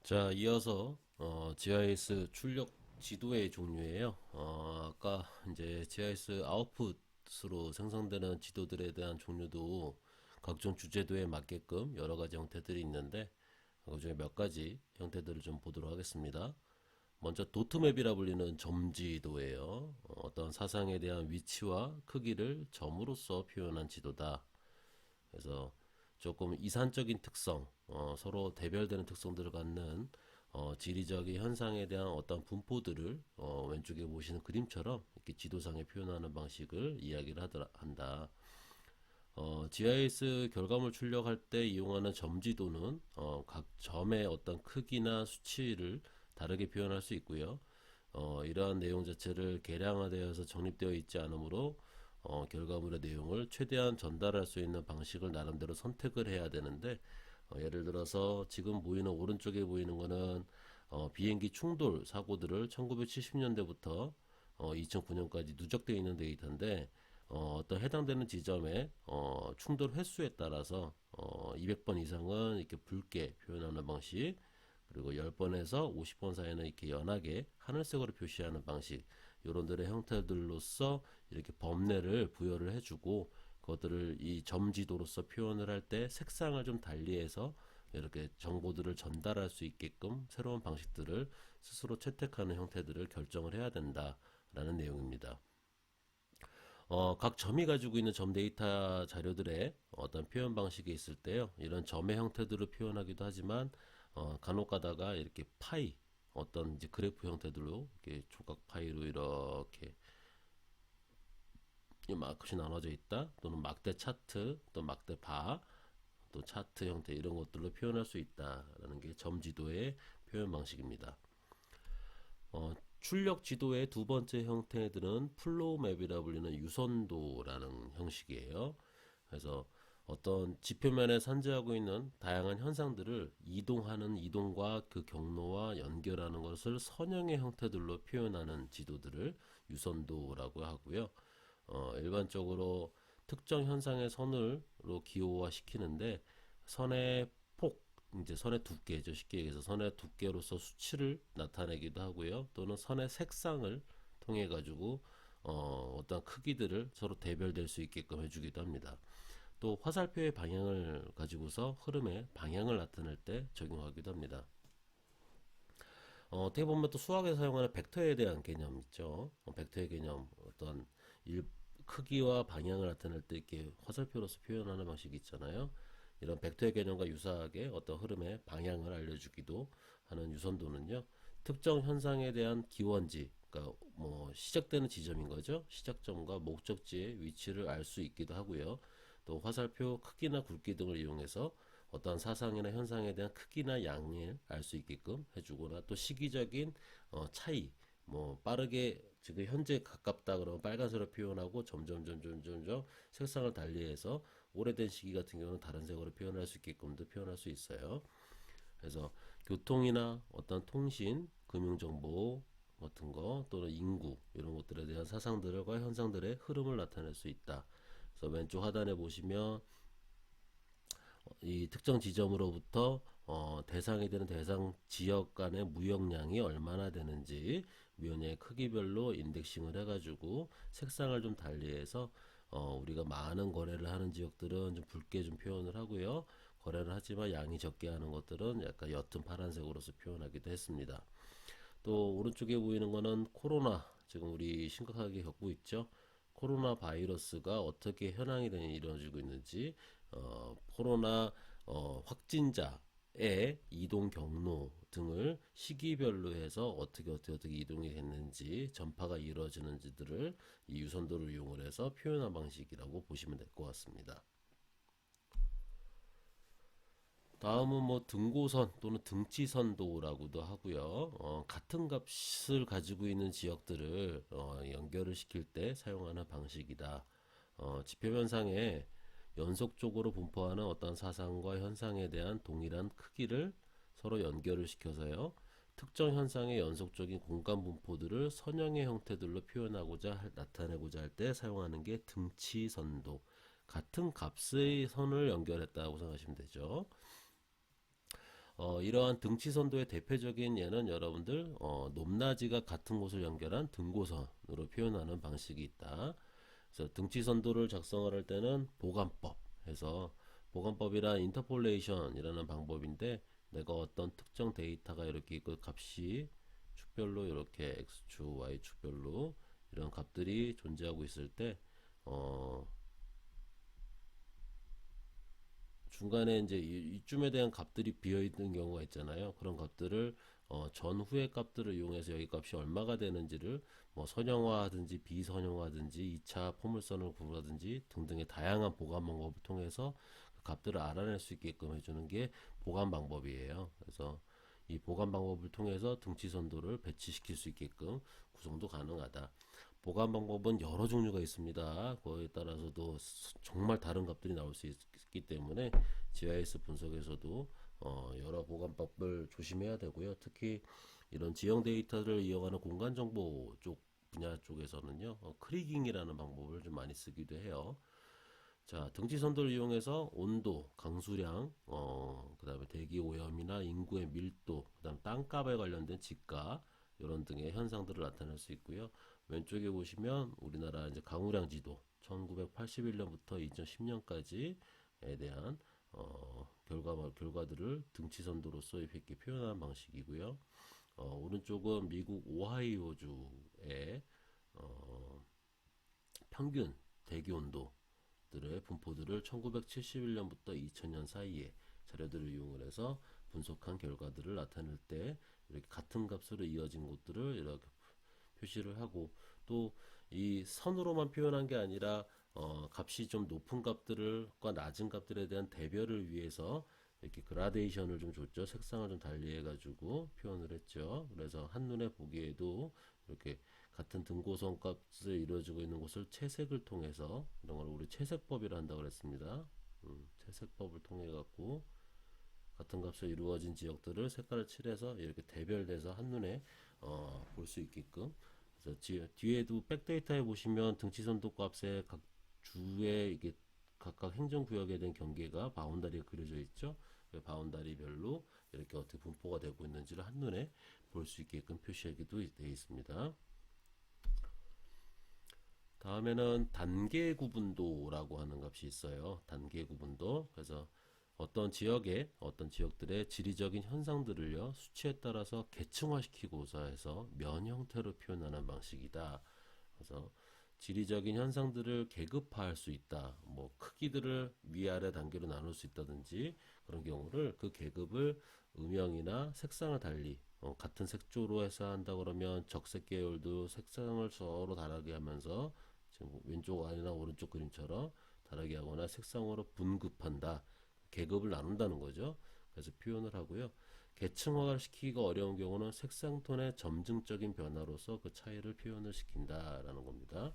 자, 이어서 GIS 출력 지도의 종류예요. 아까 이제 GIS 아웃풋으로 생성되는 지도들에 대한 종류도 각종 주제도에 맞게끔 여러 가지 형태들이 있는데 그중에 몇 가지 형태들을 좀 보도록 하겠습니다. 먼저 도트맵이라 불리는 점지도예요. 어떤 사상에 대한 위치와 크기를 점으로써 표현한 지도다. 그래서 조금 이산적인 특성, 서로 대별되는 특성들을 갖는 지리적인 현상에 대한 어떤 분포들을 왼쪽에 보시는 그림처럼 이렇게 지도상에 표현하는 방식을 이야기를 한다. GIS 결과물 출력할 때 이용하는 점지도는 각 점의 어떤 크기나 수치를 다르게 표현할 수 있고요. 이러한 내용 자체를 계량화되어서 정립되어 있지 않으므로 결과물의 내용을 최대한 전달할 수 있는 방식을 나름대로 선택을 해야 되는데 예를 들어서 지금 보이는 오른쪽에 보이는 거는 비행기 충돌 사고들을 1970년대부터 2009년까지 누적되어 있는 데이터인데 어떤 해당되는 지점에 충돌 횟수에 따라서 200번 이상은 이렇게 붉게 표현하는 방식, 그리고 10번에서 50번 사이는 이렇게 연하게 하늘색으로 표시하는 방식, 요런들의 형태들로서 이렇게 범례를 부여를 해주고 그것들을 이 점지도로서 표현을 할 때 색상을 좀 달리해서 이렇게 정보들을 전달할 수 있게끔 새로운 방식들을 스스로 채택하는 형태들을 결정을 해야 된다라는 내용입니다. 각 점이 가지고 있는 점 데이터 자료들의 어떤 표현 방식이 있을 때요. 이런 점의 형태들을 표현하기도 하지만 간혹 가다가 이렇게 파이 어떤 이제 그래프 형태들로 이렇게 조각 파이로 이렇게 이 마크시 나눠져 있다. 또는 막대 차트, 또 막대 바, 또 차트 형태 이런 것들로 표현할 수 있다라는 게 점지도의 표현 방식입니다. 출력 지도의 두 번째 형태들은 플로우 맵이라 불리는 유선도라는 형식이에요. 그래서 어떤 지표면에 산재하고 있는 다양한 현상들을 이동하는 이동과 그 경로와 연결하는 것을 선형의 형태들로 표현하는 지도들을 유선도라고 하고요. 일반적으로 특정 현상의 선으로 기호화시키는데 선의 폭, 이제 선의 두께죠. 쉽게 얘기해서 선의 두께로서 수치를 나타내기도 하고요. 또는 선의 색상을 통해 가지고 어떤 크기들을 서로 대별될 수 있게끔 해주기도 합니다. 또 화살표의 방향을 가지고서 흐름의 방향을 나타낼 때 적용하기도 합니다. 어떻게 보면 또 수학에서 사용하는 벡터에 대한 개념 있죠. 벡터의 개념, 어떤 크기와 방향을 나타낼 때 이렇게 화살표로서 표현하는 방식이 있잖아요. 이런 벡터의 개념과 유사하게 어떤 흐름의 방향을 알려주기도 하는 유선도는요. 특정 현상에 대한 기원지, 그러니까 뭐 시작되는 지점인 거죠. 시작점과 목적지의 위치를 알 수 있기도 하고요. 또 화살표 크기나 굵기 등을 이용해서 어떤 사상이나 현상에 대한 크기나 양을 알 수 있게끔 해주거나 또 시기적인 차이, 뭐 빠르게 지금 현재 가깝다 그러면 빨간색으로 표현하고 점점 색상을 달리해서 오래된 시기 같은 경우는 다른 색으로 표현할 수 있게끔도 표현할 수 있어요. 그래서 교통이나 어떤 통신, 금융정보 같은 거 또는 인구 이런 것들에 대한 사상들과 현상들의 흐름을 나타낼 수 있다. 그래서 왼쪽 하단에 보시면 이 특정 지점으로부터 대상이 되는 대상 지역 간의 무역량이 얼마나 되는지 무역량의 크기별로 인덱싱을 해가지고 색상을 좀 달리해서 우리가 많은 거래를 하는 지역들은 좀 붉게 좀 표현을 하고요. 거래를 하지만 양이 적게 하는 것들은 약간 옅은 파란색으로서 표현하기도 했습니다. 또 오른쪽에 보이는 거는 코로나, 지금 우리 심각하게 겪고 있죠. 코로나 바이러스가 어떻게 현황이 이루어지고 있는지, 코로나 확진자의 이동 경로 등을 시기별로 해서 어떻게 이동이 됐는지, 전파가 이루어지는지들을 이 유선도를 이용을 해서 표현한 방식이라고 보시면 될 것 같습니다. 다음은 뭐 등고선 또는 등치선도라고도 하고요. 같은 값을 가지고 있는 지역들을 연결을 시킬 때 사용하는 방식이다. 지표면상에 연속적으로 분포하는 어떤 사상과 현상에 대한 동일한 크기를 서로 연결을 시켜서요. 특정 현상의 연속적인 공간 분포들을 선형의 형태들로 표현하고자 나타내고자 할 때 사용하는 게 등치선도. 같은 값의 선을 연결했다고 생각하시면 되죠. 이러한 등치선도의 대표적인 예는 여러분들 높낮이가 같은 곳을 연결한 등고선으로 표현하는 방식이 있다. 그래서 등치선도를 작성을 할 때는 보관법 해서 보관법이란 인터폴레이션이라는 방법인데 내가 어떤 특정 데이터가 이렇게 그 값이 축별로 이렇게 x축, y축별로 이런 값들이 존재하고 있을 때 중간에 이제 이쯤에 대한 값들이 비어 있는 경우가 있잖아요. 그런 값들을 전후의 값들을 이용해서 여기 값이 얼마가 되는지를 뭐 선형화하든지 비선형화하든지 2차 포물선을 구하든지 등등의 다양한 보관 방법을 통해서 그 값들을 알아낼 수 있게끔 해주는 게 보관 방법이에요. 그래서 이 보관 방법을 통해서 등치 선도를 배치시킬 수 있게끔 구성도 가능하다. 보관 방법은 여러 종류가 있습니다. 그거에 따라서도 정말 다른 값들이 나올 수 있기 때문에 GIS 분석에서도 여러 보관법을 조심해야 되고요. 특히 이런 지형 데이터를 이용하는 공간 정보 쪽 분야 쪽에서는요, 크리깅이라는 방법을 좀 많이 쓰기도 해요. 자, 등지 선도를 이용해서 온도, 강수량, 그다음에 대기 오염이나 인구의 밀도, 그다음 땅값에 관련된 지가 이런 등의 현상들을 나타낼 수 있고요. 왼쪽에 보시면 우리나라 이제 강우량 지도 1981년부터 2010년까지에 대한 결과들을 등치 선도로서 이렇게 표현하는 방식이고요. 오른쪽은 미국 오하이오주의 평균 대기 온도 들의 분포들을 1971년부터 2000년 사이에 자료들을 이용을 해서 분석한 결과들을 나타낼 때 이렇게 같은 값으로 이어진 곳들을 이렇게 표시를 하고 또 이 선으로만 표현한 게 아니라 값이 좀 높은 값들과 낮은 값들에 대한 대별을 위해서 이렇게 그라데이션을 좀 줬죠. 색상을 좀 달리해 가지고 표현을 했죠. 그래서 한눈에 보기에도 이렇게 같은 등고선 값을 이루어지고 있는 곳을 채색을 통해서 이런 걸 우리 채색법이라 한다고 그랬습니다. 채색법을 통해 갖고 같은 값을 이루어진 지역들을 색깔을 칠해서 이렇게 대별돼서 한눈에 볼 수 있게끔. 그래서 뒤에도 백데이터에 보시면 등치선도 값의 각 주에 이게 각각 행정구역에 대한 경계가 바운다리가 그려져 있죠. 그 바운다리별로 이렇게 어떻게 분포가 되고 있는지를 한눈에 볼 수 있게끔 표시하기도 되어 있습니다. 다음에는 단계 구분도라고 하는 값이 있어요. 단계 구분도. 그래서 어떤 지역들의 지리적인 현상들을요, 수치에 따라서 계층화시키고자 해서 면 형태로 표현하는 방식이다. 그래서 지리적인 현상들을 계급화할 수 있다. 뭐 크기들을 위아래 단계로 나눌 수 있다든지 그런 경우를 그 계급을 음영이나 색상을 달리 같은 색조로 해서 한다 그러면 적색 계열도 색상을 서로 다르게 하면서 지금 왼쪽 아래나 오른쪽 그림처럼 다르게 하거나 색상으로 분급한다. 계급을 나눈다는 거죠. 그래서 표현을 하고요. 계층화를 시키기가 어려운 경우는 색상톤의 점증적인 변화로서 그 차이를 표현을 시킨다라는 겁니다.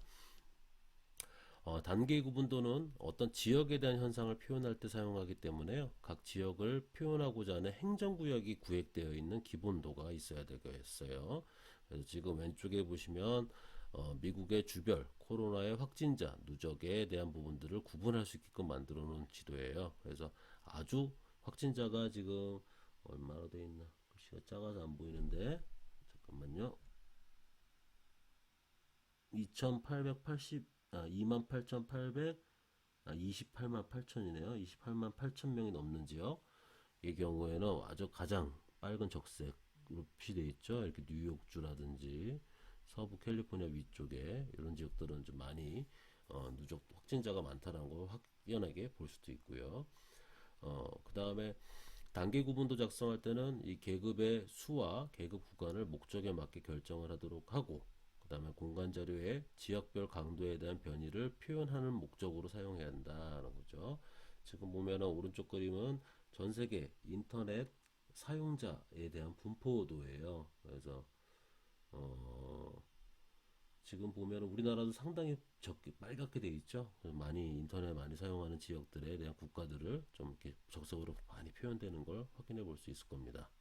단계 구분도는 어떤 지역에 대한 현상을 표현할 때 사용하기 때문에요. 각 지역을 표현하고자 하는 행정구역이 구획되어 있는 기본도가 있어야 되겠어요. 그래서 지금 왼쪽에 보시면 미국의 주별 코로나의 확진자 누적에 대한 부분들을 구분할 수 있게끔 만들어 놓은 지도예요. 그래서 아주 확진자가 지금 얼마나 돼 있나 글씨가 작아서 안 보이는데 잠깐만요. 28,800 28만 8천이네요. 28만 8천 명이 넘는 지역의 경우에는 아주 가장 빨간 적색으로 표시되어 있죠. 이렇게 뉴욕주라든지 서부 캘리포니아 위쪽에 이런 지역들은 좀 많이 누적 확진자가 많다는 걸 확연하게 볼 수도 있고요. 그 다음에 단계 구분도 작성할 때는 이 계급의 수와 계급 구간을 목적에 맞게 결정을 하도록 하고 그 다음에 공간 자료의 지역별 강도에 대한 변이를 표현하는 목적으로 사용해야 한다는 거죠. 지금 보면은 오른쪽 그림은 전 세계 인터넷 사용자에 대한 분포도예요. 그래서 지금 보면 우리나라도 상당히 빨갛게 되어 있죠. 많이 인터넷 많이 사용하는 지역들에 대한 국가들을 좀 이렇게 적색으로 많이 표현되는 걸 확인해 볼 수 있을 겁니다.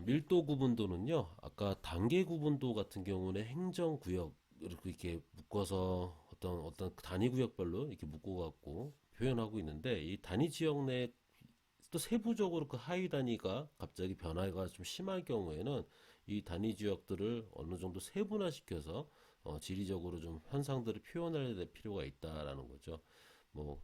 밀도 구분도는요, 아까 단계 구분도 같은 경우는 행정구역 이렇게 묶어서 어떤 단위 구역별로 이렇게 묶어갖고 표현하고 있는데 이 단위 지역 내 또 세부적으로 그 하위 단위가 갑자기 변화가 좀 심할 경우에는 이 단위 지역들을 어느 정도 세분화시켜서 지리적으로 좀 현상들을 표현해야 될 필요가 있다라는 거죠. 뭐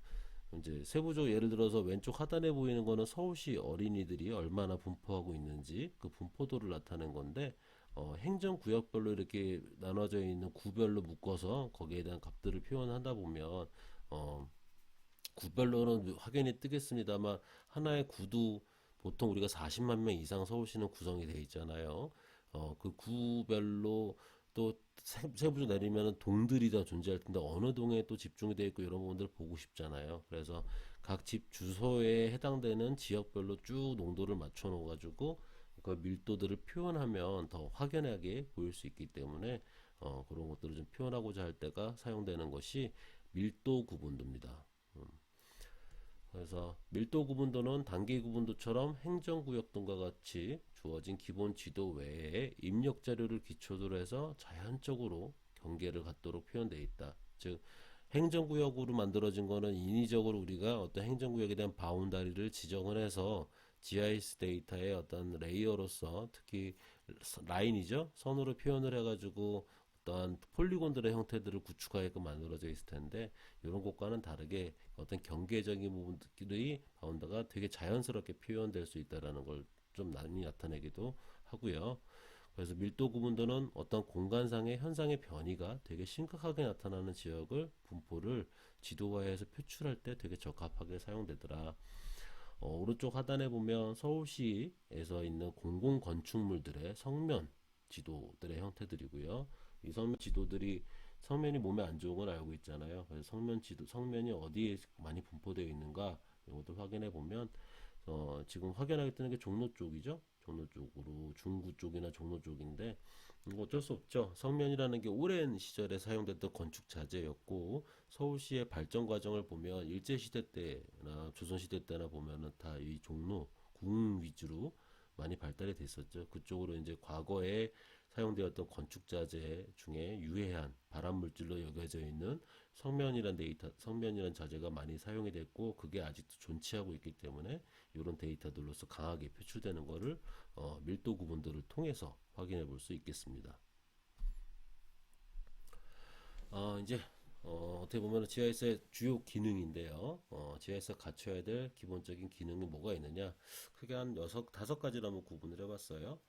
이제 세부적 예를 들어서 왼쪽 하단에 보이는 거는 서울시 어린이들이 얼마나 분포하고 있는지 그 분포도를 나타낸 건데 행정구역별로 이렇게 나눠져 있는 구별로 묶어서 거기에 대한 값들을 표현하다 보면 어, 구별로는 확연히 뜨겠습니다만 하나의 구도 보통 우리가 40만 명 이상 서울시는 구성이 돼 있잖아요. 그 구별로 또 세부로 내리면은 동들이 다 존재할 텐데 어느 동에 또 집중이 돼 있고 이런 부분들을 보고 싶잖아요. 그래서 각 집 주소에 해당되는 지역별로 쭉 농도를 맞춰 놓아 가지고 그 밀도들을 표현하면 더 확연하게 보일 수 있기 때문에 그런 것들을 좀 표현하고자 할 때가 사용되는 것이 밀도 구분도입니다. 그래서 밀도 구분도는 단기 구분도처럼 행정구역 등과 같이 주어진 기본 지도 외에 입력 자료를 기초로 해서 자연적으로 경계를 갖도록 표현되어 있다. 즉 행정구역으로 만들어진 거는 인위적으로 우리가 어떤 행정구역에 대한 바운다리를 지정을 해서 GIS 데이터의 어떤 레이어로서 특히 라인이죠. 선으로 표현을 해가지고 어떠한 폴리곤들의 형태들을 구축하게끔 만들어져 있을 텐데 이런 것과는 다르게 어떤 경계적인 부분들이 바운더가 되게 자연스럽게 표현될 수 있다라는 걸 좀 많이 나타내기도 하고요. 그래서 밀도 구분도는 어떤 공간상의 현상의 변이가 되게 심각하게 나타나는 지역을 분포를 지도화해서 표출할 때 되게 적합하게 사용되더라. 오른쪽 하단에 보면 서울시에서 있는 공공 건축물들의 성면 지도들의 형태들이고요. 이 성면 지도들이 성면이 몸에 안 좋은 걸 알고 있잖아요. 그래서 성면 지도, 성면이 어디에 많이 분포되어 있는가 이것도 확인해 보면 지금 확연하게 뜨는 게 종로 쪽이죠. 종로 쪽으로 중구 쪽이나 종로 쪽인데 어쩔 수 없죠. 성면이라는 게 오랜 시절에 사용됐던 건축 자재였고 서울시의 발전 과정을 보면 일제 시대 때나 조선 시대 때나 보면은 다 이 종로 궁 위주로 많이 발달이 됐었죠. 그쪽으로 이제 과거에 사용되었던 건축 자재 중에 유해한 발암 물질로 여겨져 있는 성면이란 자재가 많이 사용이 됐고 그게 아직도 존치하고 있기 때문에 이런 데이터들로서 강하게 표출되는 것을 밀도 구분들을 통해서 확인해 볼 수 있겠습니다. 이제 어떻게 보면 GIS의 주요 기능인데요. GIS가 갖춰야 될 기본적인 기능이 뭐가 있느냐? 크게 한 다섯 가지로 한번 구분을 해봤어요.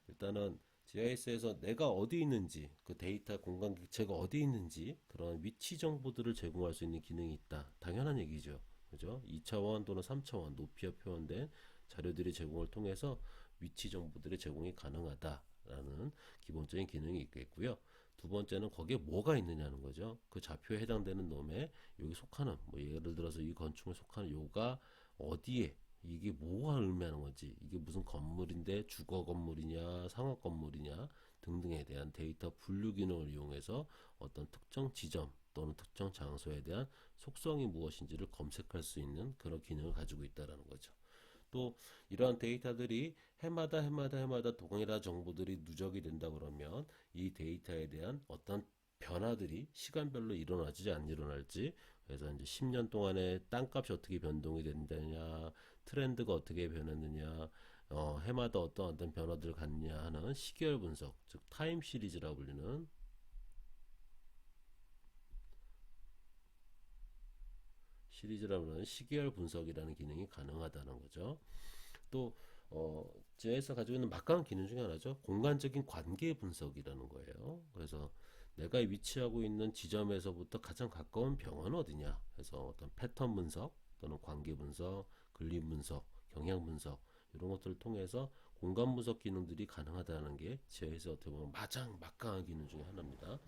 일단은 GIS에서 내가 어디 있는지, 그 데이터 공간 객체가 어디 있는지 그런 위치 정보들을 제공할 수 있는 기능이 있다. 당연한 얘기죠. 그죠? 2차원 또는 3차원 높이와 표현된 자료들이 제공을 통해서 위치 정보들의 제공이 가능하다라는 기본적인 기능이 있겠고요. 두 번째는 거기에 뭐가 있느냐는 거죠. 그 좌표에 해당되는 놈에 여기 속하는 뭐 예를 들어서 이 건축에 속하는 요가 어디에 이게 뭐가 의미하는 건지 이게 무슨 건물인데 주거 건물이냐 상업 건물이냐 등등에 대한 데이터 분류 기능을 이용해서 어떤 특정 지점 또는 특정 장소에 대한 속성이 무엇인지를 검색할 수 있는 그런 기능을 가지고 있다는 거죠. 또 이러한 데이터들이 해마다 동일한 정보들이 누적이 된다 그러면 이 데이터에 대한 어떤 변화들이 시간별로 일어나지 안 일어날지 그래서 이제 10년 동안에 땅값이 어떻게 변동이 된다냐 트렌드가 어떻게 변했느냐 해마다 어떤 변화들을 갖느냐 하는 시계열 분석 즉 타임 시리즈라고 불리는 시계열 분석이라는 기능이 가능하다는 거죠. 또 GIS가 가지고 있는 막강한 기능 중에 하나죠. 공간적인 관계 분석이라는 거예요. 그래서 내가 위치하고 있는 지점에서부터 가장 가까운 병원은 어디냐 해서 어떤 패턴 분석 또는 관계 분석, 근림 분석, 경향 분석 이런 것들을 통해서 공간 분석 기능들이 가능하다는 게 GIS 어떻게 보면 가장 막강한 기능 중에 하나입니다.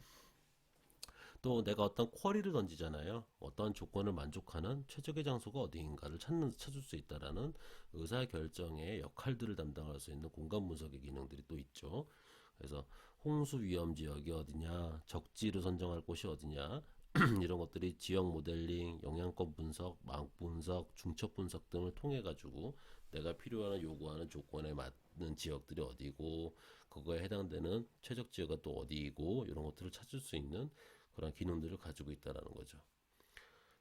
또 내가 어떤 쿼리를 던지잖아요. 어떤 조건을 만족하는 최적의 장소가 어디인가를 찾을 수 있다라는 의사 결정의 역할들을 담당할 수 있는 공간 분석의 기능들이 또 있죠. 그래서 홍수 위험 지역이 어디냐, 적지를 선정할 곳이 어디냐, 이런 것들이 지역 모델링, 영향권 분석, 망 분석, 중첩 분석 등을 통해 가지고 내가 필요한 요구하는 조건에 맞는 지역들이 어디고 그거에 해당되는 최적 지역은 또 어디이고 이런 것들을 찾을 수 있는 그런 기능들을 가지고 있다라는 거죠.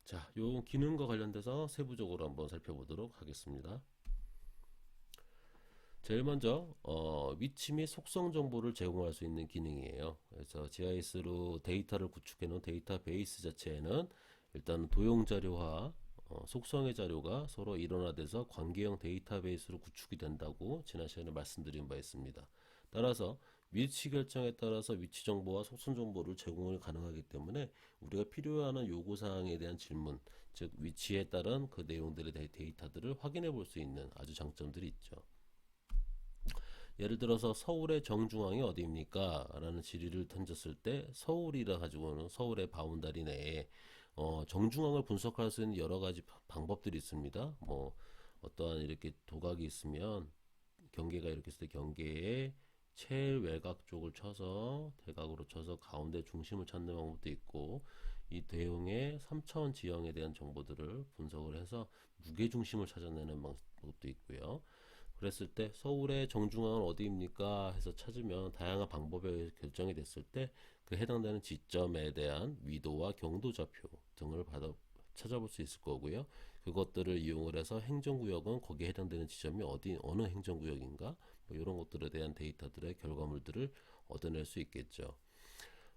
자, 요 기능과 관련돼서 세부적으로 한번 살펴보도록 하겠습니다. 제일 먼저 위치 및 속성 정보를 제공할 수 있는 기능이에요. 그래서 GIS로 데이터를 구축해 놓은 데이터베이스 자체에는 일단 도형 자료와 속성의 자료가 서로 일원화돼서 관계형 데이터베이스로 구축이 된다고 지난 시간에 말씀드린 바 있습니다. 따라서 위치 결정에 따라서 위치 정보와 속성 정보를 제공을 가능하기 때문에 우리가 필요하는 요구 사항에 대한 질문, 즉 위치에 따른 그 내용들의 데이터들을 확인해 볼 수 있는 아주 장점들이 있죠. 예를 들어서 서울의 정중앙이 어디입니까? 라는 질의를 던졌을 때 서울이라 가지고는 서울의 바운다리 내에 정중앙을 분석할 수 있는 여러 가지 방법들이 있습니다. 뭐 어떠한 이렇게 도각이 있으면 경계가 이렇게 있을 때 경계에 최외곽 쪽을 쳐서 대각으로 쳐서 가운데 중심을 찾는 방법도 있고, 이 대용의 3차원 지형에 대한 정보들을 분석을 해서 무게중심을 찾아내는 방법도 있고요. 그랬을 때 서울의 정중앙은 어디입니까 해서 찾으면 다양한 방법에 결정이 됐을 때 그 해당되는 지점에 대한 위도와 경도 좌표 등을 찾아볼 수 있을 거고요. 그것들을 이용을 해서 행정구역은 거기에 해당되는 지점이 어느 행정구역인가 뭐 이런 것들에 대한 데이터들의 결과물들을 얻어낼 수 있겠죠.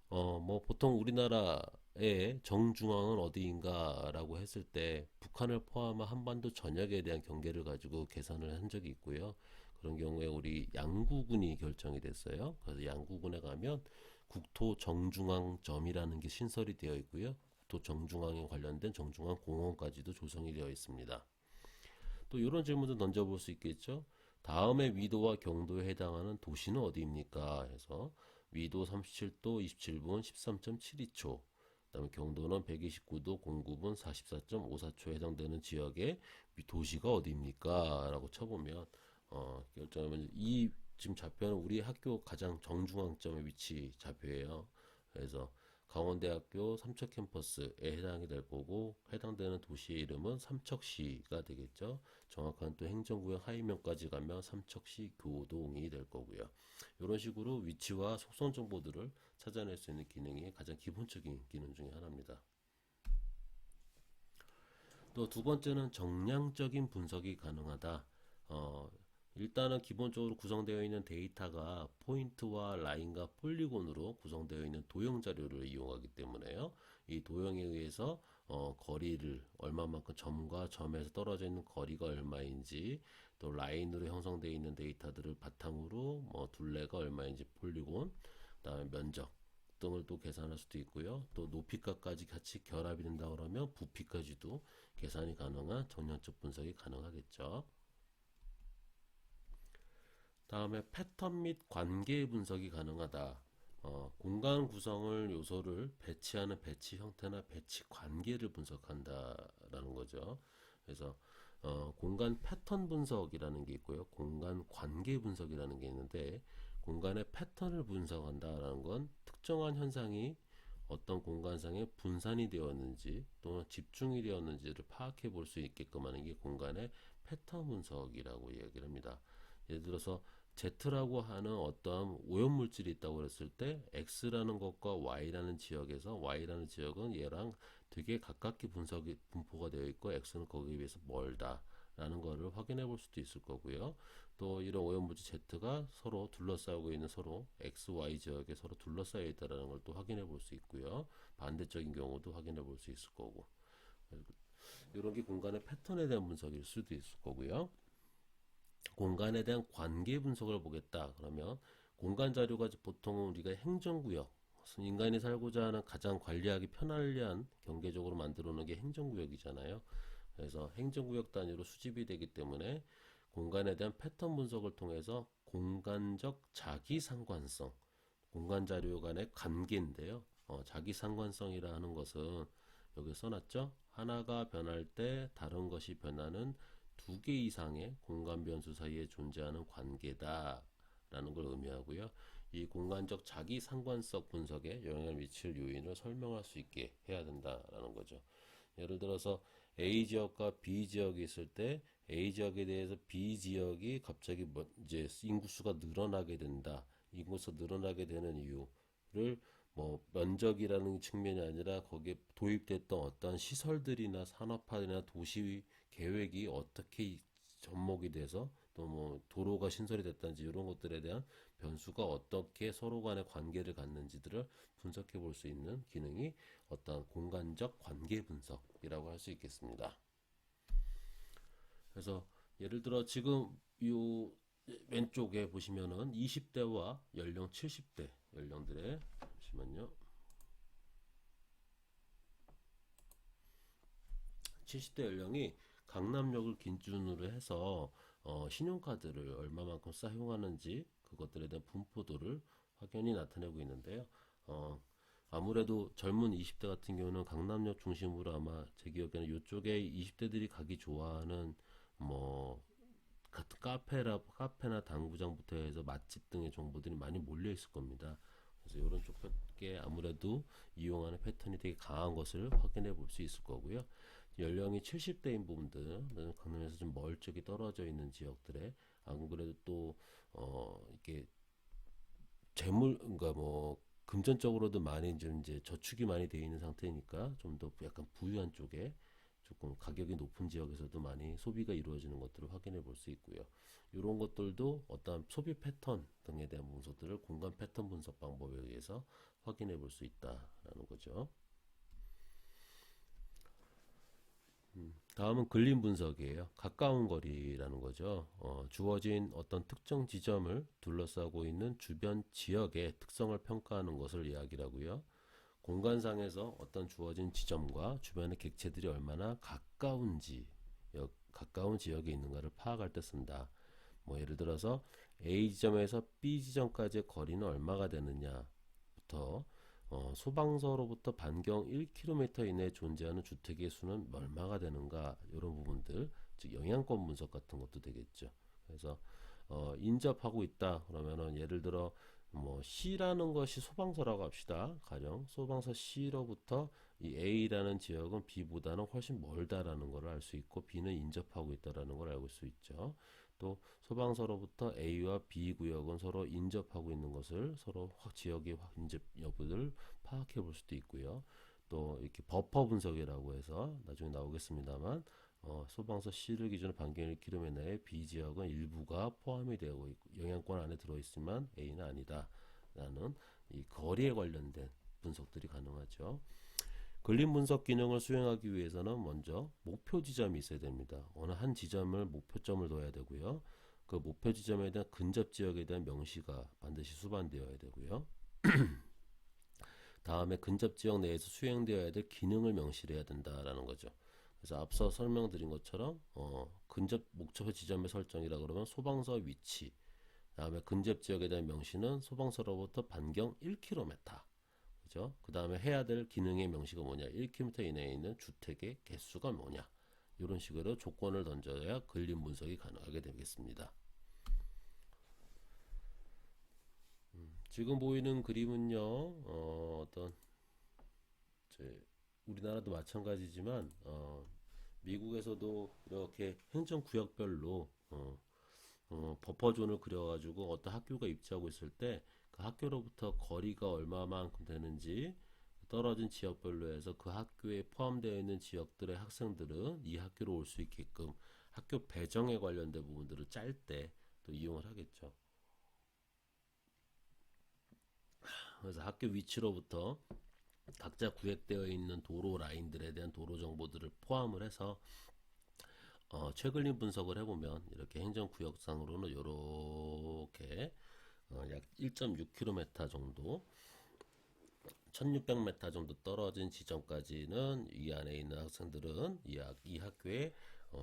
뭐 보통 우리나라의 정중앙은 어디인가라고 했을 때 북한을 포함한 한반도 전역에 대한 경계를 가지고 계산을 한 적이 있고요. 그런 경우에 우리 양구군이 결정이 됐어요. 그래서 양구군에 가면 국토 정중앙점이라는 게 신설이 되어 있고요. 국토 정중앙에 관련된 정중앙 공원까지도 조성이 되어 있습니다. 또 이런 질문도 던져볼 수 있겠죠. 다음의 위도와 경도에 해당하는 도시는 어디입니까? 해서 위도 37도 27분 13.72초, 그다음에 경도는 129도 09분 44.54초에 해당되는 지역의 도시가 어디입니까? 라고 쳐보면 결정하면 이 지금 좌표는 우리 학교 가장 정중앙점의 위치 좌표예요. 그래서 강원대학교 삼척 캠퍼스에 해당이 될 거고, 해당되는 도시의 이름은 삼척시가 되겠죠. 정확한 또 행정구역 하위면까지 가면 삼척시 교동이 될 거고요. 이런 식으로 위치와 속성 정보들을 찾아낼 수 있는 기능이 가장 기본적인 기능 중에 하나입니다. 또 두 번째는 정량적인 분석이 가능하다. 일단은 기본적으로 구성되어 있는 데이터가 포인트와 라인과 폴리곤으로 구성되어 있는 도형 자료를 이용하기 때문에요. 이 도형에 의해서 거리를 얼마만큼, 점과 점에서 떨어져 있는 거리가 얼마인지, 또 라인으로 형성되어 있는 데이터들을 바탕으로 뭐 둘레가 얼마인지, 폴리곤, 그다음에 면적 등을 또 계산할 수도 있고요. 또 높이값까지 같이 결합이 된다 그러면 부피까지도 계산이 가능한 정량적 분석이 가능하겠죠. 다음에 패턴 및 관계 분석이 가능하다. 공간 구성을 요소를 배치하는 배치 형태나 배치 관계를 분석한다라는 거죠. 그래서 공간 패턴 분석이라는 게 있고요. 공간 관계 분석이라는 게 있는데, 공간의 패턴을 분석한다라는 건 특정한 현상이 어떤 공간상에 분산이 되었는지 또는 집중이 되었는지를 파악해 볼 수 있게끔 하는 게 공간의 패턴 분석이라고 이야기를 합니다. 예를 들어서 Z라고 하는 어떠한 오염물질이 있다고 그랬을 때 X라는 것과 Y라는 지역에서, Y라는 지역은 얘랑 되게 가깝게 분포가 되어 있고 X는 거기에 비해서 멀다 라는 거를 확인해 볼 수도 있을 거고요. 또 이런 오염물질 Z가 서로 둘러싸고 있는, 서로 X, Y 지역에 서로 둘러싸여 있다는 걸 또 확인해 볼 수 있고요. 반대적인 경우도 확인해 볼 수 있을 거고, 이런 게 공간의 패턴에 대한 분석일 수도 있을 거고요. 공간에 대한 관계 분석을 보겠다 그러면, 공간 자료가 보통 우리가 행정구역, 인간이 살고자 하는 가장 관리하기 편리한 경계적으로 만들어 놓은 게 행정구역이잖아요. 그래서 행정구역 단위로 수집이 되기 때문에 공간에 대한 패턴 분석을 통해서 공간적 자기상관성, 공간 자료 간의 관계인데요. 자기상관성이라 하는 것은 여기 써놨죠. 하나가 변할 때 다른 것이 변하는 두 개 이상의 공간 변수 사이에 존재하는 관계다 라는 걸 의미하고요. 이 공간적 자기상관성 분석에 영향을 미칠 요인을 설명할 수 있게 해야 된다라는 거죠. 예를 들어서 A 지역과 B 지역이 있을 때 A 지역에 대해서 B 지역이 갑자기 이제 인구수가 늘어나게 된다. 인구수가 늘어나게 되는 이유를 뭐 면적이라는 측면이 아니라 거기에 도입됐던 어떤 시설들이나 산업화나 도시 계획이 어떻게 접목이 돼서 또 뭐 도로가 신설이 됐다든지 이런 것들에 대한 변수가 어떻게 서로 간의 관계를 갖는지들을 분석해 볼 수 있는 기능이 어떤 공간적 관계 분석이라고 할 수 있겠습니다. 그래서 예를 들어 지금 요 왼쪽에 보시면은 20대와 연령 70대 연령들의 잠시만요. 70대 연령이 강남역을 기준으로 해서 신용카드를 얼마만큼 사용하는지 그것들에 대한 분포도를 확연히 나타내고 있는데요. 어, 아무래도 젊은 20대 같은 경우는 강남역 중심으로 아마 제 기억에는 이쪽에 20대들이 가기 좋아하는 뭐 같은 카페나 당구장부터 해서 맛집 등의 정보들이 많이 몰려 있을 겁니다. 그래서 이런 쪽에 아무래도 이용하는 패턴이 되게 강한 것을 확인해 볼 수 있을 거고요. 연령이 70대인 부분들은 강남에서 좀 멀찍이 떨어져 있는 지역들에 안 그래도 또 이렇게 그러니까 뭐 금전적으로도 많이 좀 이제 저축이 많이 되어 있는 상태니까 좀 더 약간 부유한 쪽에 조금 가격이 높은 지역에서도 많이 소비가 이루어지는 것들을 확인해 볼 수 있고요. 이런 것들도 어떤 소비 패턴 등에 대한 분석들을 공간 패턴 분석 방법에 의해서 확인해 볼 수 있다라는 거죠. 다음은 근림 분석이에요. 가까운 거리라는 거죠. 주어진 어떤 특정 지점을 둘러싸고 있는 주변 지역의 특성을 평가하는 것을 이야기하고요. 공간상에서 어떤 주어진 지점과 주변의 객체들이 얼마나 가까운 지역에 있는가를 파악할 때 쓴다. 뭐 예를 들어서 A 지점에서 B 지점까지의 거리는 얼마가 되느냐부터 소방서로부터 반경 1km 이내에 존재하는 주택의 수는 얼마가 되는가 이런 부분들 즉 영향권 분석 같은 것도 되겠죠. 그래서 인접하고 있다 그러면은 예를 들어 뭐 C라는 것이 소방서라고 합시다. 가령 소방서 C로부터 이 A라는 지역은 B보다는 훨씬 멀다라는 걸 알 수 있고 B는 인접하고 있다라는 걸 알고 수 있죠. 또 소방서로부터 A와 B 구역은 서로 인접하고 있는 것을 서로 지역의 인접 여부를 파악해 볼 수도 있고요. 또 이렇게 버퍼 분석이라고 해서 나중에 나오겠습니다만 소방서 C를 기준으로 반경 1km 내에 B 지역은 일부가 포함이 되고 있고 영향권 안에 들어있지만 A는 아니다 라는 이 거리에 관련된 분석들이 가능하죠. 근림 분석 기능을 수행하기 위해서는 먼저 목표 지점이 있어야 됩니다. 어느 한 지점을 목표점을 둬야 되고요. 그 목표 지점에 대한 근접 지역에 대한 명시가 반드시 수반되어야 되고요. 다음에 근접 지역 내에서 수행되어야 될 기능을 명시를 해야 된다라는 거죠. 그래서 앞서 설명드린 것처럼 근접 목표 지점의 설정이라 그러면 소방서 위치, 다음에 근접 지역에 대한 명시는 소방서로부터 반경 1km, 그죠? 그 다음에 해야 될 기능의 명시가 뭐냐, 1km 이내에 있는 주택의 개수가 뭐냐, 이런 식으로 조건을 던져야 근림 분석이 가능하게 되겠습니다. 지금 보이는 그림은요, 어떤 우리나라도 마찬가지지만 미국에서도 이렇게 행정구역별로 버퍼존을 그려가지고 어떤 학교가 입지하고 있을 때 그 학교로부터 거리가 얼마만큼 되는지 떨어진 지역별로 해서 그 학교에 포함되어 있는 지역들의 학생들은 이 학교로 올 수 있게끔 학교 배정에 관련된 부분들을 짤 때 또 이용을 하겠죠. 그래서 학교 위치로부터 각자 구획되어 있는 도로 라인들에 대한 도로 정보들을 포함을 해서 최근림 분석을 해보면 이렇게 행정구역상으로는 이렇게 약 1.6km 정도 1600m 정도 떨어진 지점까지는 이 안에 있는 학생들은 이 학교에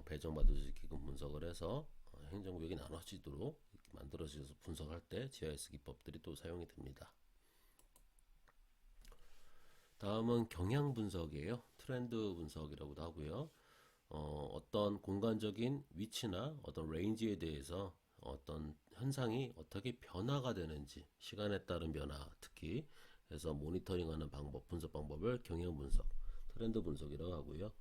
배정받을 수 있게끔 분석을 해서 행정구역이 나눠지도록 이렇게 만들어져서 분석할 때 GIS 기법들이 또 사용이 됩니다. 다음은 경향 분석이에요. 트렌드 분석이라고도 하고요. 어떤 공간적인 위치나 어떤 레인지에 대해서 어떤 현상이 어떻게 변화가 되는지 시간에 따른 변화 특히 해서 모니터링하는 방법 분석 방법을 경향 분석 트렌드 분석이라고 하고요.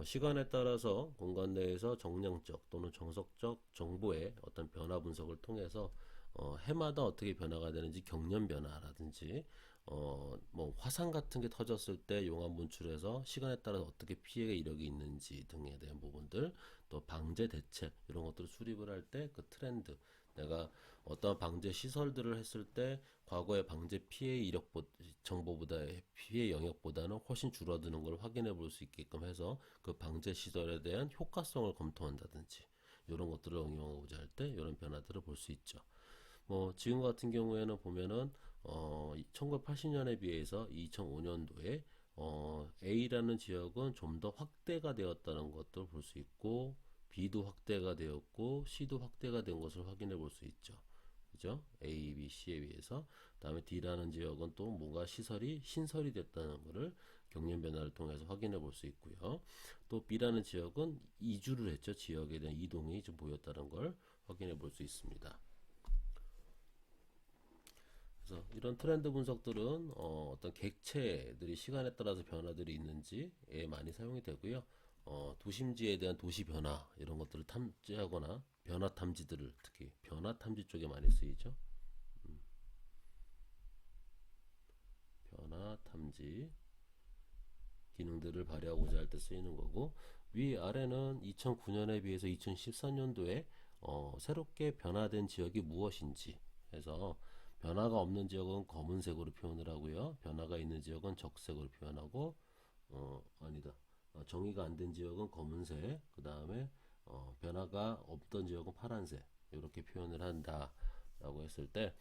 시간에 따라서 공간 내에서 정량적 또는 정석적 정보의 어떤 변화 분석을 통해서 해마다 어떻게 변화가 되는지 경련 변화라든지 뭐 화산 같은 게 터졌을 때 용암 분출해서 시간에 따라서 어떻게 피해 이력이 있는지 등에 대한 부분들, 또 방제 대책 이런 것들을 수립을 할 때 그 트렌드, 내가 어떤 방제 시설들을 했을 때 과거의 방제 피해 이력 정보보다 피해 영역보다는 훨씬 줄어드는 걸 확인해 볼 수 있게끔 해서 그 방제 시설에 대한 효과성을 검토한다든지 이런 것들을 응용하고자 할 때 이런 변화들을 볼 수 있죠. 뭐 지금 같은 경우에는 보면은 1980년에 비해서 2005년도에 A라는 지역은 좀 더 확대가 되었다는 것도 볼 수 있고, B도 확대가 되었고 C도 확대가 된 것을 확인해 볼 수 있죠. 그죠? A, B, C에 비해서. 그다음에 D라는 지역은 또 뭔가 시설이 신설이 됐다는 것을 경련 변화를 통해서 확인해 볼 수 있고요. 또 B라는 지역은 이주를 했죠. 지역에 대한 이동이 좀 보였다는 걸 확인해 볼 수 있습니다. 그래서 이런 트렌드 분석들은 떤 객체들이 시간에 따라서 변화들이 있는지에 많이 사용이 되고요. 도심지에 대한 도시 변화 이런 것들을 탐지하거나 변화 탐지들을 특히 변화 탐지 쪽에 많이 쓰이죠. 변화 탐지 기능들을 발휘하고자 할 때 쓰이는 거고, 위 아래는 2009년에 비해서 2014년도에 새롭게 변화된 지역이 무엇인지 해서 변화가 없는 지역은 검은색으로 표현을 하고요. 변화가 있는 지역은 적색으로 표현하고, 아니다. 정의가 안 된 지역은 검은색, 그 다음에 변화가 없던 지역은 파란색 이렇게 표현을 한다. 라고 했을 때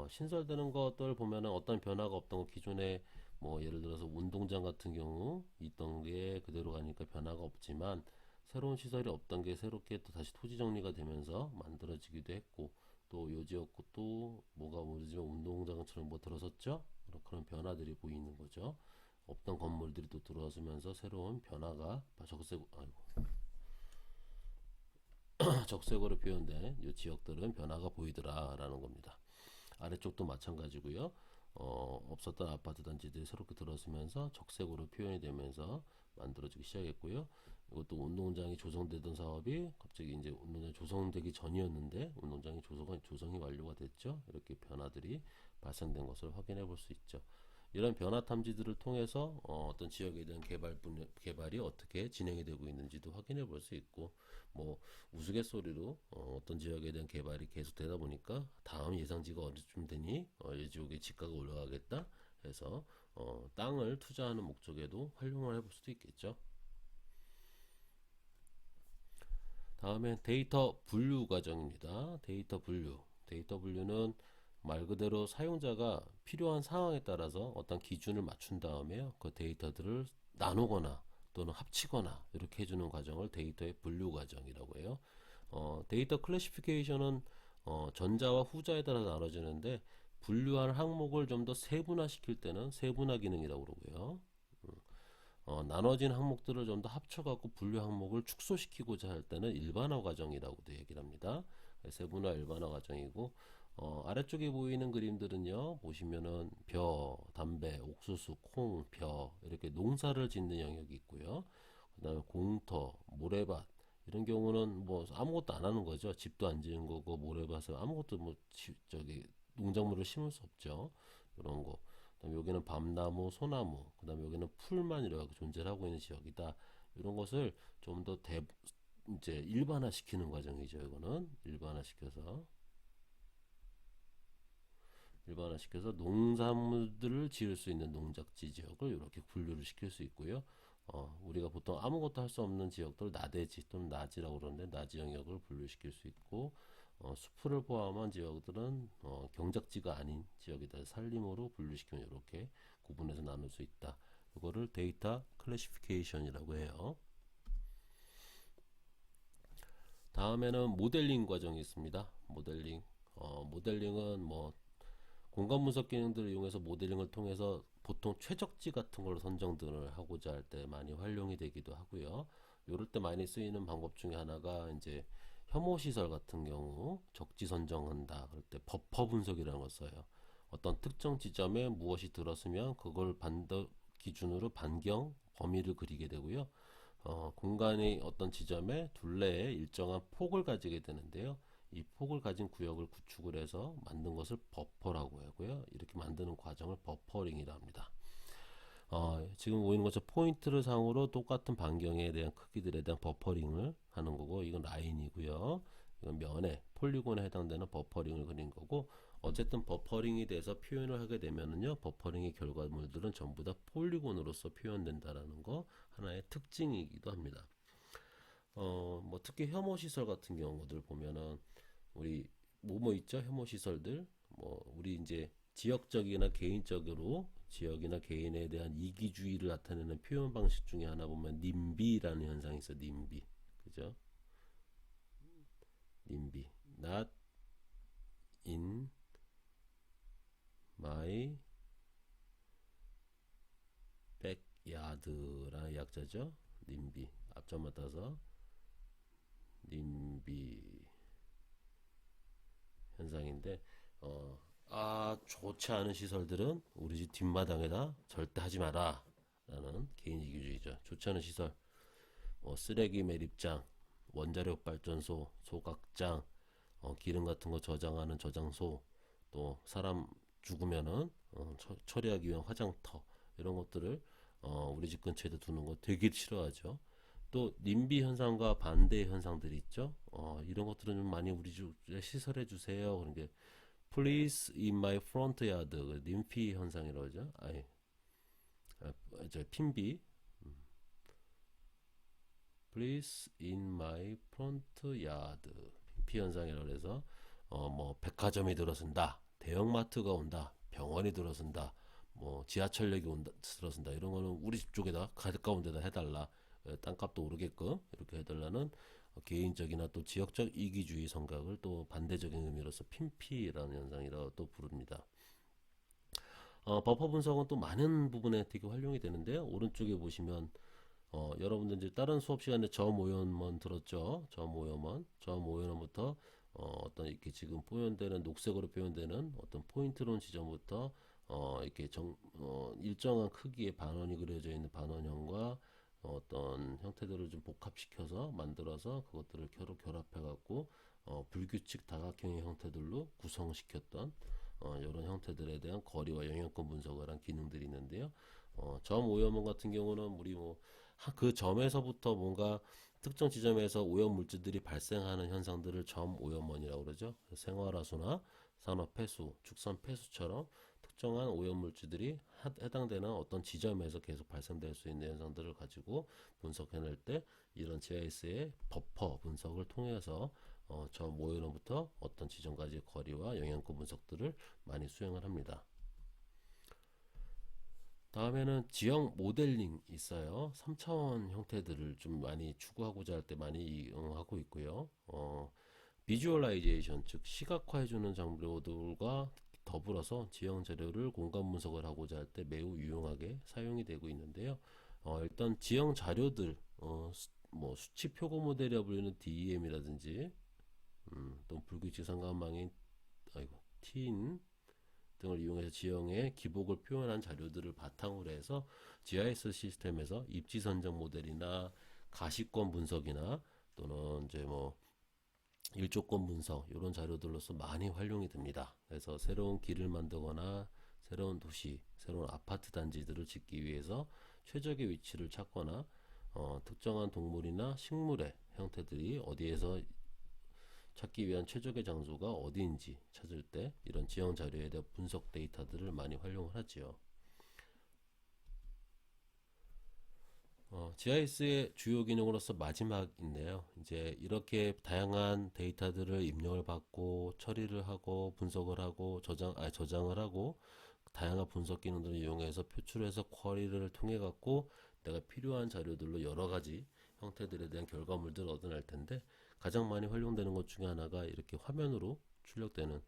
신설되는 것들 보면은 어떤 변화가 없던 거 기존에 뭐 예를 들어서 운동장 같은 경우 있던 게 그대로 가니까 변화가 없지만 새로운 시설이 없던 게 새롭게 또 다시 토지 정리가 되면서 만들어지기도 했고, 또 요 지역도 또 뭐가 모르지만 운동장처럼 뭐 들어섰죠? 그런 변화들이 보이는 거죠. 없던 건물들이 또 들어서면서 새로운 변화가 적색으로 표현된 이 지역들은 변화가 보이더라라는 겁니다. 아래쪽도 마찬가지고요. 없었던 아파트 단지들이 새롭게 들어서면서 적색으로 표현이 되면서 만들어지기 시작했고요. 이것도 운동장이 조성되던 사업이 갑자기 이제 운동장이 조성되기 전이었는데 운동장이 조성이 완료가 됐죠. 이렇게 변화들이 발생된 것을 확인해 볼 수 있죠. 이런 변화 탐지들을 통해서 떤 지역에 대한 개발이 어떻게 진행이 되고 있는지도 확인해 볼 수 있고, 뭐 우스갯소리로 떤 지역에 대한 개발이 계속되다 보니까 다음 예상지가 어디쯤 되니 이 지역의 지가가 올라가겠다 해서 땅을 투자하는 목적에도 활용을 해볼 수도 있겠죠. 다음에 데이터 분류 과정입니다. 데이터 분류는 말 그대로 사용자가 필요한 상황에 따라서 어떤 기준을 맞춘 다음에 그 데이터들을 나누거나 또는 합치거나 이렇게 해주는 과정을 데이터의 분류 과정이라고 해요. 데이터 클래시피케이션은 전자와 후자에 따라 나눠지는데, 분류한 항목을 좀 더 세분화시킬 때는 세분화 기능이라고 그러고요. 나눠진 항목들을 좀 더 합쳐갖고 분류 항목을 축소시키고자 할 때는 일반화 과정이라고도 얘기를 합니다. 세분화 일반화 과정이고, 아래쪽에 보이는 그림들은요, 보시면은 벼, 담배, 옥수수, 콩, 벼 이렇게 농사를 짓는 영역이 있고요. 그 다음에 공터, 모래밭 이런 경우는 뭐 아무것도 안 하는 거죠. 집도 안 지은 거고 모래밭은 아무것도 뭐 농작물을 심을 수 없죠. 이런 거. 그다음에 여기는 밤나무, 소나무, 그다음에 여기는 풀만 이렇게 존재를 하고 있는 지역이다. 이런 것을 좀 더 이제 일반화시키는 과정이죠. 이거는 일반화시켜서 농산물들을 지을 수 있는 농작지 지역을 이렇게 분류를 시킬 수 있고요. 우리가 보통 아무것도 할 수 없는 지역들 나대지 또는 나지라고 그러는데 나지 영역을 분류시킬 수 있고, 수풀을 포함한 지역들은 경작지가 아닌 지역이다 산림으로 분류시키면 이렇게 구분해서 나눌 수 있다. 이거를 데이터 클래시피케이션이라고 해요. 다음에는 모델링 과정이 있습니다. 모델링은 뭐 공간 분석 기능들을 이용해서 모델링을 통해서 보통 최적지 같은 걸 선정들을 하고자 할 때 많이 활용이 되기도 하고요. 이럴 때 많이 쓰이는 방법 중에 하나가 이제 혐오 시설 같은 경우 적지 선정한다. 그럴 때 버퍼 분석이라는 걸 써요. 어떤 특정 지점에 무엇이 들었으면 그걸 기준으로 반경 범위를 그리게 되고요. 공간의 어떤 지점에 둘레에 일정한 폭을 가지게 되는데요. 이 폭을 가진 구역을 구축을 해서 만든 것을 버퍼라고 하고요. 이렇게 만드는 과정을 버퍼링이라 합니다. 지금 보이는 것처럼 포인트를 상으로 똑같은 반경에 대한 크기들에 대한 버퍼링을 하는 거고, 이건 라인이고요. 이건 면에 폴리곤에 해당되는 버퍼링을 그린 거고, 어쨌든 버퍼링이 돼서 표현을 하게 되면은요, 버퍼링의 결과물들은 전부 다 폴리곤으로서 표현된다라는 거 하나의 특징이기도 합니다. 뭐 특히 혐오 시설 같은 경우들 보면은 우리 뭐뭐 있죠? 혐오 시설들 뭐 우리 이제 지역적이나 개인적으로 지역이나 개인에 대한 이기주의를 나타내는 표현 방식 중에 하나 보면 님비라는 현상이 있어. 님비, 그죠? 님비, not in my backyard라는 약자죠. 님비, 앞점만 따서 님비 현상인데, 좋지 않은 시설들은 우리 집 뒷마당에다 절대 하지 마라 라는 개인 이기주의죠. 좋지 않은 시설, 뭐 쓰레기 매립장, 원자력 발전소, 소각장, 기름 같은 거 저장하는 저장소, 또 사람 죽으면은 처리하기 위한 화장터, 이런 것들을 우리 집 근처에다 두는 거 되게 싫어하죠. 또 님비 현상과 반대 현상들이 있죠. 이런 것들은 좀 많이 우리 집에 시설해 주세요. 그런 게 Please in my front yard, 님피 현상이라고 하죠. 저 핀비, Please in my front yard, 핀피 현상이라고 해서 뭐 백화점이 들어선다, 대형마트가 온다, 병원이 들어선다, 뭐 지하철역이 온다, 들어선다, 이런 거는 우리 집 쪽에다 가까운 데다 해달라. 땅값도 오르게끔 이렇게 해달라는 개인적이나 또 지역적 이기주의 성각을 또 반대적인 의미로서 핀피라는 현상이라고 또 부릅니다. 버퍼 분석은 또 많은 부분에 되게 활용이 되는데요. 오른쪽에 보시면 여러분들 이제 다른 수업 시간에 저모연먼 들었죠? 저모연먼부터 어떤 이렇게 지금 표현되는 녹색으로 표현되는 어떤 포인트론 지점부터 이렇게 일정한 크기의 반원이 그려져 있는 반원형과 어떤 형태들을 좀 복합시켜서 만들어서 그것들을 결합해 갖고 불규칙 다각형의 형태들로 구성시켰던 이런 형태들에 대한 거리와 영향권 분석을 한 기능들이 있는데요. 점 오염원 같은 경우는 우리 뭐 그 점에서부터 뭔가 특정 지점에서 오염 물질들이 발생하는 현상들을 점 오염원이라고 그러죠. 생활화수나 산업 폐수, 축산 폐수처럼 특정한 오염 물질들이 해당되는 어떤 지점에서 계속 발생될 수 있는 현상들을 가지고 분석해낼 때 이런 GIS의 버퍼 분석을 통해서 점 오염원부터 어떤 지점까지의 거리와 영향권 분석들을 많이 수행을 합니다. 다음에는 지형 모델링 있어요. 3차원 형태들을 좀 많이 추구하고자 할 때 많이 이용하고 있고요. 비주얼라이제이션, 즉 시각화해주는 장비들과 더불어서 지형 자료를 공간 분석을 하고자 할 때 매우 유용하게 사용이 되고 있는데요. 일단 지형 자료들, 뭐 수치 표고 모델이라 불리는 DEM이라든지, 또 불규칙 상관망인, TIN 등을 이용해서 지형의 기복을 표현한 자료들을 바탕으로 해서 GIS 시스템에서 입지 선정 모델이나 가시권 분석이나 또는 이제 뭐 일조권 분석 이런 자료들로서 많이 활용이 됩니다. 그래서 새로운 길을 만들거나 새로운 도시, 새로운 아파트 단지들을 짓기 위해서 최적의 위치를 찾거나 특정한 동물이나 식물의 형태들이 어디에서 찾기 위한 최적의 장소가 어디인지 찾을 때 이런 지형 자료에 대한 분석 데이터들을 많이 활용을 하지요. GIS의 주요 기능으로서 마지막인데요. 이제 이렇게 다양한 데이터들을 입력을 받고 처리를 하고 분석을 하고 저장을 하고 다양한 분석 기능들을 이용해서 표출해서 쿼리를 통해 갖고 내가 필요한 자료들로 여러 가지 형태들에 대한 결과물들을 얻어낼 텐데 가장 많이 활용되는 것 중에 하나가 이렇게 화면으로 출력되는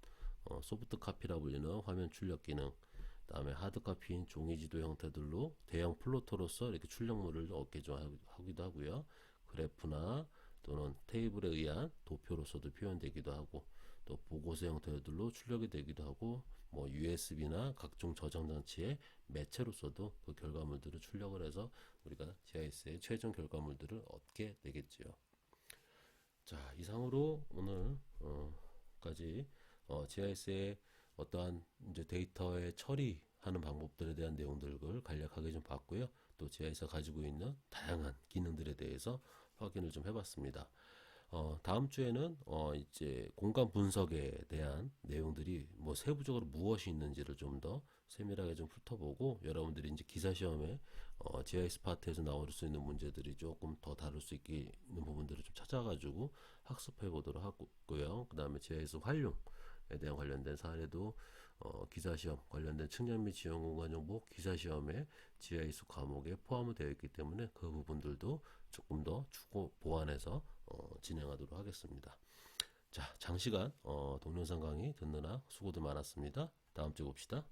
소프트 카피라 불리는 화면 출력 기능, 그다음에 하드 카피인 종이 지도 형태들로 대형 플로터로서 이렇게 출력물을 얻게 하기도 하고요. 그래프나 또는 테이블에 의한 도표로서도 표현되기도 하고 또 보고서 형태들로 출력이 되기도 하고 뭐 USB나 각종 저장 장치의 매체로서도 그 결과물들을 출력을 해서 우리가 GIS의 최종 결과물들을 얻게 되겠지요. 자, 이상으로 오늘 까지 GIS의 어떠한 이제 데이터의 처리하는 방법들에 대한 내용들을 간략하게 좀 봤고요. 또 GIS가 가지고 있는 다양한 기능들에 대해서 확인을 좀 해봤습니다. 다음 주에는 이제 공간 분석에 대한 내용들이 뭐 세부적으로 무엇이 있는지를 좀 더 세밀하게 좀 훑어보고, 여러분들이 이제 기사 시험에 GIS 파트에서 나올 수 있는 문제들이 조금 더 다룰 수 있는 부분들을 좀 찾아가지고 학습해 보도록 하고요. 그 다음에 GIS 활용에 대한 관련된 사례도 기사 시험 관련된 측량 및 지형 공간 정보 기사 시험에 GIS 과목에 포함이 되어 있기 때문에 그 부분들도 조금 더 추후 보완해서 진행하도록 하겠습니다. 자, 장시간 동영상 강의 듣느라 수고들 많았습니다. 다음 주에 봅시다.